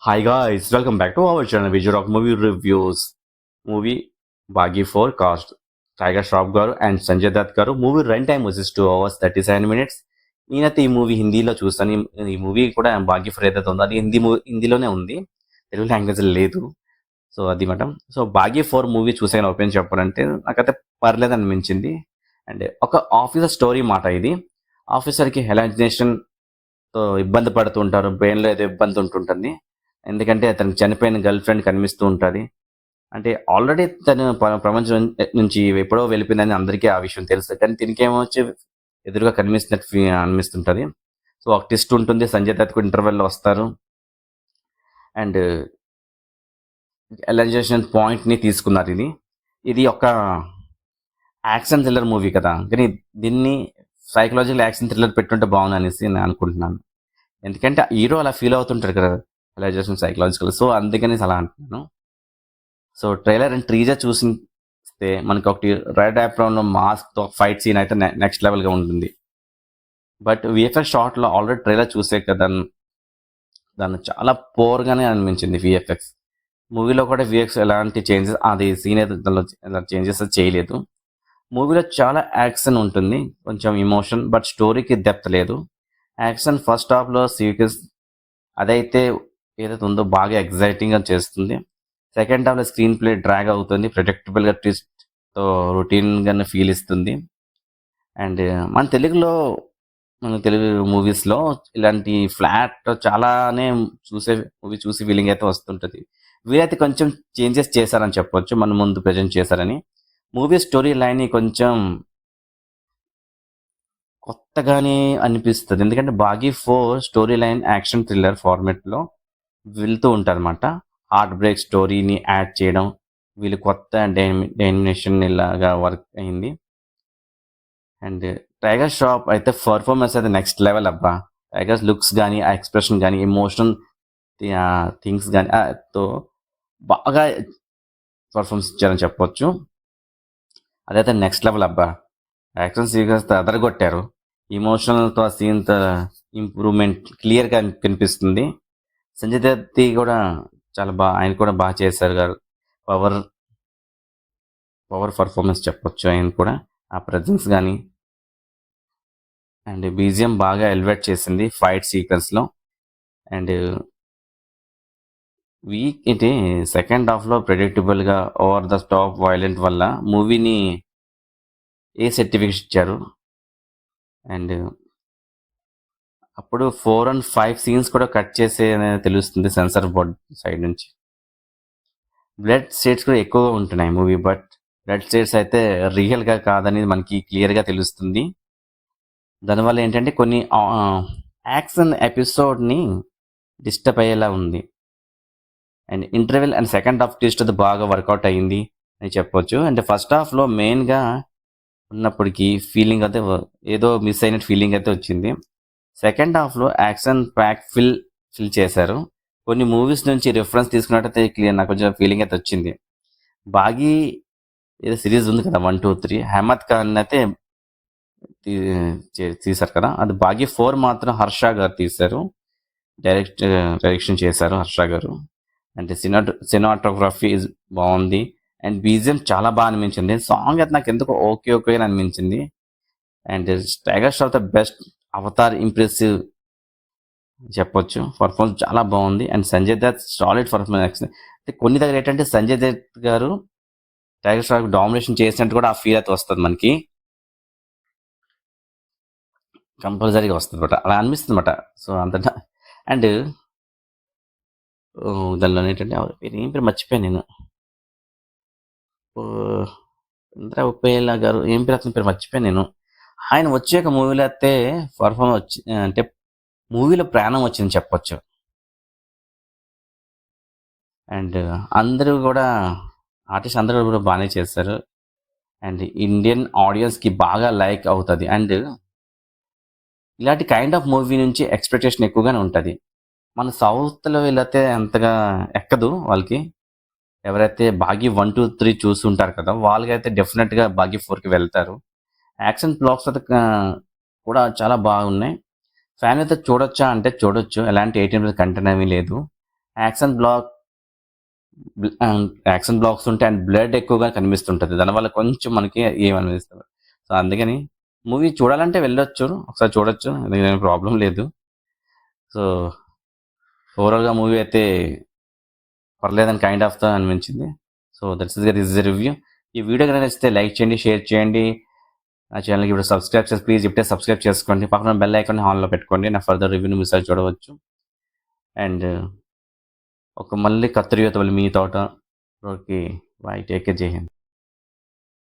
Hi guys, welcome back to our channel Visual Rock Movie Reviews. Movie Bagi 4 cast Tiger Shroff garu and Sanjay Dutt garu. Movie run time was 2 hours 37 minutes. నేనైతే ఈ movie హిందీలో చూస్తాను. ఈ movie కూడా Baaghi four ఏదైతే ఉందో అది హిందీలోనే ఉంది, తెలుగు లాంగ్వేజ్ లేదు. సో అది మాట. సో బాగీ ఫోర్ మూవీ చూసాను ఓపెన్ చెప్పాలంటే నాకైతే పర్లేదు అనిపించింది. అండ్ ఒక ఆఫీసర్ స్టోరీ మాట ఇది. ఆఫీసర్కి హెలాజినేషన్తో ఇబ్బంది పడుతుంటారు, బ్రెయిన్లో ఏదో ఇబ్బంది ఉంటుంటుంది. ఎందుకంటే అతనికి చనిపోయిన గర్ల్ ఫ్రెండ్ కనిపిస్తూ ఉంటుంది. అంటే ఆల్రెడీ తను ప్రపంచం నుంచి ఎప్పుడో వెళ్ళిపోయిందని అందరికీ ఆ విషయం తెలుసు, కానీ దీనికేమో వచ్చి ఎదురుగా కనిపిస్తున్నట్టు అనిపిస్తుంటుంది. సో ఒక టెస్ట్ ఉంటుంది, సంజయ్ దత్ కూడా ఇంటర్వెల్లో వస్తారు అండ్ ఎలైజేషన్ పాయింట్ని తీసుకున్నారు. ఇది ఒక యాక్షన్ థ్రిల్లర్ మూవీ కదా, కానీ దీన్ని సైకలాజికల్ యాక్షన్ థ్రిల్లర్ పెట్టుంటే బాగుంది అనేసి నేను అనుకుంటున్నాను. ఎందుకంటే హీరో అలా ఫీల్ అవుతుంటారు కదా, ఎలైజేషన్ సైకలాజికల్. సో అందుకని అలా అంటున్నాను. సో ట్రైలర్ అండ్ ట్రీజర్ చూస్తే మనకి ఒకటి రెడ్ యాప్రాన్లో మాస్క్తో ఫైట్ సీన్ అయితే నెక్స్ట్ లెవెల్గా ఉంటుంది. బట్ విఎఫ్ఎక్స్ షార్ట్లో ఆల్రెడీ ట్రైలర్ చూసే కదా, దాన్ని చాలా పోర్గానే అనిపించింది విఎఫ్ఎక్స్. మూవీలో కూడా విఎఫ్ఎక్స్ ఎలాంటి చేంజెస్, అది సీన్ అయితే దానిలో చేంజెస్ చేయలేదు. మూవీలో చాలా యాక్షన్ ఉంటుంది, కొంచెం ఇమోషన్, బట్ స్టోరీకి డెప్త్ లేదు. యాక్షన్ ఫస్ట్ హాఫ్లో సీక్వెన్స్ అదైతే ఏదైతే ఉందో బాగా ఎగ్జైటింగ్గా చేస్తుంది. సెకండ్ హాఫ్లో స్క్రీన్ ప్లే డ్రాగ్ అవుతుంది, ప్రెడిక్టబుల్గా ట్విస్ట్తో రొటీన్గా ఫీల్ ఇస్తుంది. అండ్ మన తెలుగు మూవీస్లో ఇలాంటి ఫ్లాట్ చాలానే మూవీ చూసి ఫీలింగ్ అయితే వస్తుంటుంది. వీరైతే కొంచెం చేంజెస్ చేశారని చెప్పొచ్చు, మన ముందు ప్రజెంట్ చేశారని. మూవీ స్టోరీ లైన్ కొంచెం కొత్తగానే అనిపిస్తుంది, ఎందుకంటే Baaghi 4 story line action thriller ఫార్మెట్లో వెళ్తూ ఉంటారన్నమాట. హార్ట్ బ్రేక్ స్టోరీని యాడ్ చేయడం వీళ్ళు కొత్త డైమినేషన్ ఇలాగా వర్క్ అయింది. అండ్ టైగర్ ష్రాఫ్ అయితే పర్ఫార్మెన్స్ అయితే నెక్స్ట్ లెవెల్ అబ్బా. టైగర్స్ లుక్స్ కానీ, ఆ ఎక్స్ప్రెషన్ కానీ, ఎమోషనల్ థింగ్స్ కానీ తో బాగా పర్ఫార్మెన్స్ ఇచ్చారని చెప్పొచ్చు. అదైతే నెక్స్ట్ లెవెల్ అబ్బా. యాక్షన్ సీక్వెన్స్ అదరగొట్టారు. ఇమోషనల్తో ఆ సీన్తో ఇంప్రూవ్మెంట్ క్లియర్గా కనిపిస్తుంది. సంజయ్ దత్ కూడా చాలా ఆయన కూడా బాగా చేశారు గారు. పవర్ పర్ఫార్మెన్స్ చెప్పొచ్చు ఆయన కూడా. ఆ ప్రజెన్స్ కానీ అండ్ బీజిఎం బాగా ఎలివేట్ చేసింది ఫైట్ సీక్వెన్స్లో. అండ్ వీక్ ఇది సెకండ్ హాఫ్లో ప్రెడిక్టబుల్గా ఓవర్ ద టాప్ వైలెంట్ వల్ల మూవీని ఏ సర్టిఫికేట్ ఇచ్చారు. అండ్ అప్పుడు 4 and 5 సీన్స్ కూడా కట్ చేసే తెలుస్తుంది సెన్సార్ బోర్డ్ సైడ్ నుంచి. బ్లడ్ షేడ్స్ కూడా ఎక్కువగా ఉంటున్నాయి మూవీ, బట్ బ్లడ్ షేడ్స్ అయితే రియల్గా కాదని మనకి క్లియర్గా తెలుస్తుంది. దానివల్ల ఏంటంటే కొన్ని యాక్షన్ ఎపిసోడ్ని డిస్టర్బ్ అయ్యేలా ఉంది. And interval and second half twist అది బాగా వర్కౌట్ అయ్యింది అని చెప్పొచ్చు. అండ్ ఫస్ట్ హాఫ్లో మెయిన్గా ఉన్నప్పటికీ ఫీలింగ్ అయితే ఏదో మిస్ అయినట్టు ఫీలింగ్ అయితే వచ్చింది. సెకండ్ హాఫ్లో యాక్షన్ ప్యాక్ ఫిల్ చేశారు. కొన్ని మూవీస్ నుంచి రిఫరెన్స్ తీసుకున్నట్టయితే క్లియర్ నాకు కొంచెం ఫీలింగ్ అయితే వచ్చింది. బాగీ ఏదో సిరీస్ ఉంది కదా 1, 2, 3, అహ్మద్ ఖాన్ అయితే తీశారు కదా, అది బాగీ 4 మాత్రం హర్ష గారు తీశారు, డైరెక్షన్ చేశారు హర్ష గారు. అంటే సినిమాటోగ్రఫీ బాగుంది అండ్ బీజిఎం చాలా బాగా అనిపించింది. సాంగ్ అయితే నాకు ఎందుకు ఓకే అని అనిపించింది. And tiger Shroff the best Avatar impressive చెప్పొచ్చు, పర్ఫార్మెన్స్ చాలా బాగుంది. And Sanjay Dutt solid performance. కొన్ని దగ్గర ఏంటంటే సంజయ్ దత్ గారు టైగర్ ష్రాఫ్ డామినేషన్ చేసినట్టు కూడా ఆ ఫీల్ అయితే వస్తుంది మనకి, కంపల్సరీగా వస్తుంది అనమాట, అలా అనిపిస్తుంది అనమాట. సో అంతటా అండ్ దానిలో ఏంటంటే ఏం పేరు మర్చిపోయాను నేను, ఇంద్ర ఉప్పేల గారు ఏం పేరు అతని పేరు మర్చిపోయాను నేను. ఆయన వచ్చాక మూవీలో అయితే పర్ఫార్మెన్స్ వచ్చి అంటే మూవీలో ప్రాణం వచ్చింది చెప్పొచ్చు. అండ్ అందరూ కూడా ఆర్టిస్ట్ అందరూ కూడా బాగానే చేస్తారు. అండ్ ఇండియన్ ఆడియన్స్కి బాగా లైక్ అవుతుంది. అండ్ ఇలాంటి కైండ్ ఆఫ్ మూవీ నుంచి ఎక్స్పెక్టేషన్ ఎక్కువగానే ఉంటుంది. మన సౌత్లో వీళ్ళైతే అంతగా ఎక్కదు వాళ్ళకి. ఎవరైతే బాగీ 1, 2, 3 చూస్తుంటారు కదా, వాళ్ళకైతే డెఫినెట్గా బాగీ 4కి వెళ్తారు. యాక్షన్ బ్లాక్స్ అయితే కూడా చాలా బాగున్నాయి. ఫ్యాన్ అయితే చూడొచ్చా అంటే చూడొచ్చు, ఎలాంటి 18 కంటెంట్ ఏమీ లేదు. యాక్షన్ బ్లాక్ యాక్షన్ బ్లాక్స్ ఉంటాయి అండ్ బ్లడ్ ఎక్కువగా కనిపిస్తుంటుంది. దానివల్ల కొంచెం మనకి ఏమనిపిస్తుంది. సో అందుకని మూవీ చూడాలంటే వెళ్ళొచ్చు, ఒకసారి చూడొచ్చు, ఏం ప్రాబ్లం లేదు. సో ఓవరాల్గా మూవీ అయితే పర్లేదని కైండ్ ఆఫ్ ద అనిపించింది. So that's this review. ఈ వీడియో కనుక నచ్చితే లైక్ చేయండి, షేర్ చేయండి. నా ఛానల్కి ఇప్పుడు సబ్స్క్రైబ్ చేసి ప్లీజ్ ఇప్పుడే సబ్స్క్రైబ్ చేసుకోండి. పక్కన బెల్ ఐకాన్ హాల్లో పెట్టుకోండి. నా ఫర్దర్ రివ్యూని మిస్ అయి చూడవచ్చు. అండ్ ఒక మళ్ళీ కత్తిరియోత మీ తోట ఓకే బాయ్, టేక్ కేర్, జై హింద్.